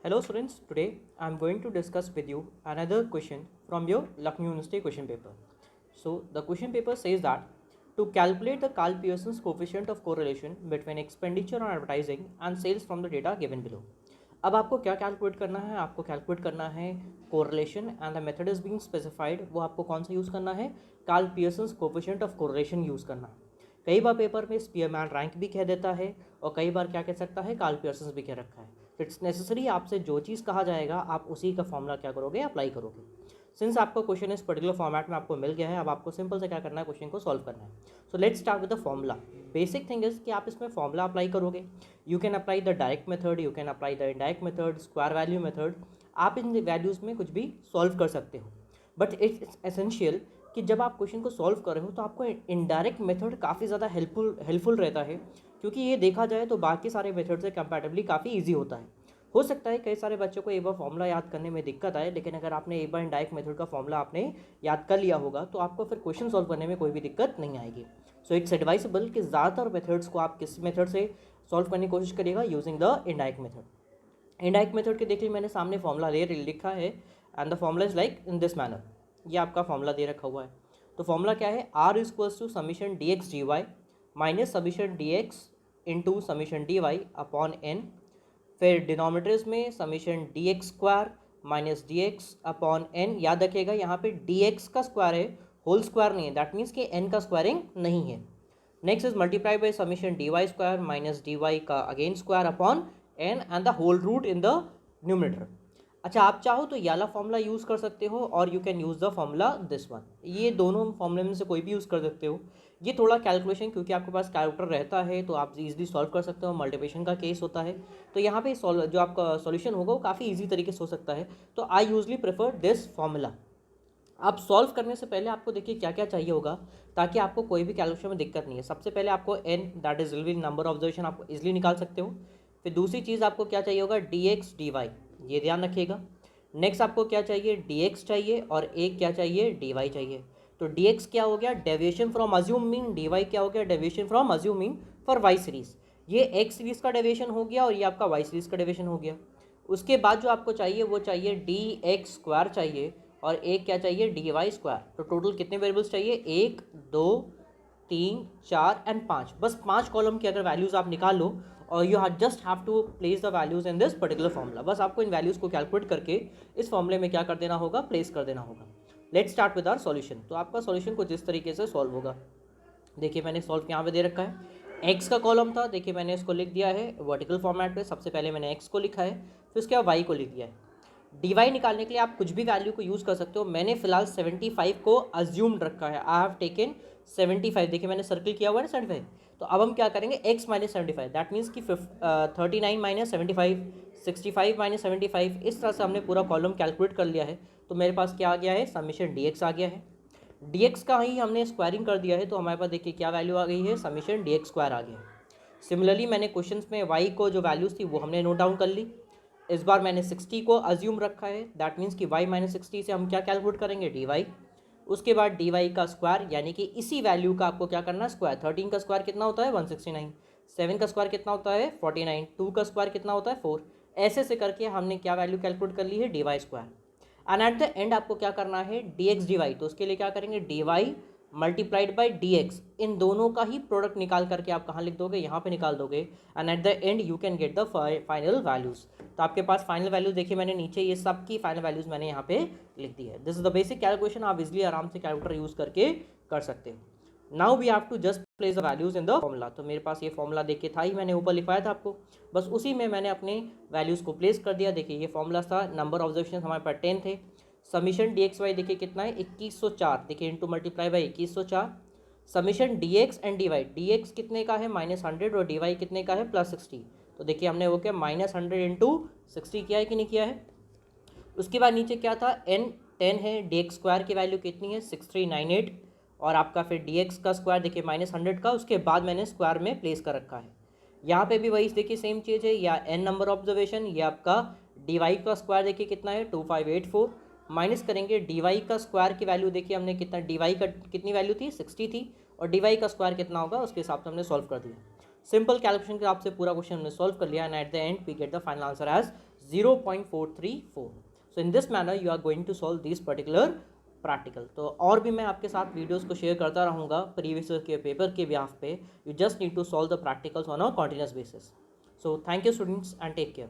Hello students, today I am going to discuss with you another question from your Lucknow University question paper. So the question paper says that to calculate the Carl Pearson's coefficient of correlation between expenditure on advertising and sales from the data given below. अब आपको क्या calculate करना है? आपको calculate करना है correlation and the method is being specified. वो आपको कौन सा यूज़ करना है? Karl Pearson's coefficient of correlation use करना है. कई बार पेपर में स्पीयरमैन रैंक भी कह देता है और कई बार क्या कह सकता है, कार्ल पियर्सन्स भी कह रखा है. इट्स नेसेसरी आपसे जो चीज़ कहा जाएगा आप उसी का फॉर्मूला क्या करोगे, अप्लाई करोगे. सिंस आपका क्वेश्चन इस पर्टिकुलर फॉर्मेट में आपको मिल गया है, अब आपको सिंपल से क्या करना है, क्वेश्चन को सॉल्व करना है. So let's start with the formula. Basic thing is कि आप इसमें फॉर्मूला अप्लाई करोगे. You can apply the direct method, you can apply the indirect method, square value method. आप इन वैल्यूज़ में कुछ भी सॉल्व कर सकते हो. बट इट्स एसेंशियल कि जब आप क्वेश्चन को सॉल्व कर रहे हो तो आपको इनडायरेक्ट मेथड काफ़ी ज़्यादा हेल्पफुल रहता है, क्योंकि ये देखा जाए तो बाकी सारे मेथड से कंपैरेटिवली काफ़ी ईजी होता है. हो सकता है कई सारे बच्चों को एक बार फॉर्मूला याद करने में दिक्कत आए, लेकिन अगर आपने एक बार इनडायरेक्ट मेथड का फॉर्मूला आपने याद कर लिया होगा तो आपको फिर क्वेश्चन सॉल्व करने में कोई भी दिक्कत नहीं आएगी. सो इट्स एडवाइसेबल कि ज़्यादातर मेथड्स को आप किस मेथड से सॉल्व करने की कोशिश करिएगा, using the indirect method. Indirect method के देखिए मैंने सामने फॉर्मूला लिखा है and the formula is like in this manner. ये आपका फॉर्मूला दे रखा हुआ है. तो फॉर्मूला क्या है? R equals to summation D X D Y minus summation D X into summation D Y upon N. फिर डिनोमिनेटर्स में summation D X square minus D X upon N. याद रखिएगा यहाँ पे डी एक्स का square है, whole square नहीं है. दैट मीन्स कि एन का स्क्वायरिंग नहीं है. Next is multiply by summation D Y square minus D Y का again square upon N and the whole root in the numerator. अच्छा, आप चाहो तो ये वाला फॉर्मूला यूज़ कर सकते हो और you can use the formula this one. ये दोनों फॉर्मूले में से कोई भी यूज़ कर सकते हो. ये थोड़ा कैलकुलेशन, क्योंकि आपके पास कैलकुलेटर रहता है तो आप इजीली सॉल्व कर सकते हो. मल्टीप्लिकेशन का केस होता है तो यहाँ पे जो आपका सॉल्यूशन होगा वो काफ़ी इजी तरीके से हो सकता है. तो I usually prefer this formula. आप सॉल्व करने से पहले आपको देखिए क्या क्या चाहिए होगा ताकि आपको कोई भी कैलकुलेशन में दिक्कत नहीं है. सबसे पहले आपको N, that is real number observation, आपको इजीली निकाल सकते हो. फिर दूसरी चीज़ आपको क्या चाहिए होगा, डी एक्स डी वाई, ये ध्यान रखिएगा. नेक्स्ट आपको क्या चाहिए, डी एक्स चाहिए और एक क्या चाहिए, डी वाई चाहिए. तो डी एक्स क्या हो गया, deviation from assumed mean. D Y क्या हो गया, deviation from assumed mean for Y series. ये एक्स सीरीज का डेविएशन हो गया और ये आपका वाई सीरीज का डेविएशन हो गया. उसके बाद जो आपको चाहिए वो चाहिए डी एक्स स्क्वायर चाहिए और एक क्या चाहिए, डी वाई स्क्वायर. तो टोटल कितने वेरिएबल्स चाहिए, 1 2 3 4 एंड 5. बस 5 कॉलम की अगर वैल्यूज़ आप निकाल लो और you just have to place the values in this particular formula. बस आपको इन वैल्यूज़ को कैलकुलेट करके इस फॉर्मूले में क्या कर देना होगा, प्लेस कर देना होगा. Let's start with our solution. तो आपका सॉल्यूशन कुछ इस तरीके से सॉल्व होगा. देखिए मैंने सॉल्व यहाँ पे दे रखा है. एक्स का कॉलम था, देखिए मैंने इसको लिख दिया है वर्टिकल फॉर्मेट पे. सबसे पहले मैंने एक्स को लिखा है, फिर उसके बाद वाई को लिख दिया है. डी वाई निकालने के लिए आप कुछ भी वैल्यू को यूज़ कर सकते हो. मैंने फिलहाल 75 को अज्यूम्ड रखा है. I have taken 75. देखिए मैंने सर्कल किया हुआ है 75. तो अब हम क्या करेंगे, x माइनस 75, दैट मीन्स कि 39 माइनस 75, 65 माइनस 75. इस तरह से हमने पूरा कॉलम कैलकुलेट कर लिया है. तो मेरे पास क्या आ गया है, समीशन डी एक्स आ गया है. डी एक्स का ही हमने स्क्वायरिंग कर दिया है तो हमारे पास देखिए क्या वैल्यू आ गई है, समीशन डी एक्स स्क्वायर आ गया है. सिमिलरली मैंने क्वेश्चन में y को जो वैल्यूज़ थी वो हमने नोट डाउन कर ली. इस बार मैंने 60 को अज्यूम रखा है. दैट मीन्स कि y माइनस 60 से हम क्या कैलकुलेट करेंगे, डी वाई. उसके बाद डी वाई का स्क्वायर, यानी कि इसी वैल्यू का आपको क्या करना है, स्क्वायर. 13 का स्क्वायर कितना होता है, 169. 7 का स्क्वायर कितना होता है, 49. 2 का स्क्वायर कितना होता है, 4. ऐसे से करके हमने क्या वैल्यू कैलकुलेट कर ली है, D Y square. And at the end आपको क्या करना है, डी एक्स डी वाई. तो उसके लिए क्या करेंगे, D Y multiplied by D X. इन दोनों का ही प्रोडक्ट निकाल करके आप कहाँ लिख दोगे, यहाँ पे निकाल दोगे. And at the and you can get the final values. तो आपके पास फाइनल वैल्यूज देखिए मैंने नीचे ये सब की फाइनल वैल्यूज़ मैंने यहाँ पे लिख दी है. This is the basic calculation. आप इजिली आराम से कैलकुलेटर यूज़ करके कर सकते हो. Now we have to just place the values in the formula. तो मेरे पास ये फॉर्मूला देखिए था ही, मैंने ऊपर लिखवाया था आपको. बस उसी में मैंने अपने वैल्यूज़ को प्लेस कर दिया. देखिए ये फॉर्मूला था, नंबर ऑब्जर्वेशन हमारे पास 10 थे. समीशन डी एक्स वाई देखिए कितना है, 2104. देखिए into multiply by 2104. Summation D X and D Y, D X कितने का है, -100 और डी वाई कितने का है, +60. तो देखिए हमने वो क्या -100 इंटू 60 किया है कि नहीं किया है. उसके बाद नीचे क्या था, n 10 है. डी एक्स स्क्वायर की वैल्यू कितनी है, 6398. और आपका फिर डी एक्स का स्क्वायर देखिए -100 का, उसके बाद मैंने स्क्वायर में प्लेस कर रखा है. यहाँ पे भी वही देखिए सेम चीज़ है, या n नंबर ऑब्जर्वेशन. ये आपका डी वाई का स्क्वायर देखिए कितना है, 2584. माइनस करेंगे डी वाई का स्क्वायर की वैल्यू देखिए हमने कितना, डी वाई का कितनी वैल्यू थी, 60 थी. और डी वाई का स्क्वायर कितना होगा उसके हिसाब से हमने सॉल्व कर दिया. सिंपल कैलकुलेशन के हिसाब से पूरा क्वेश्चन हमने सॉल्व कर लिया. And at the end we get the final answer as 0.434. So in this manner you are going to solve these particular practical. तो और भी मैं आपके साथ वीडियोस को शेयर करता रहूँगा प्रीवियस के पेपर के बिहाफ पे। You just need to solve the practicals on a continuous basis. So thank you students and take care.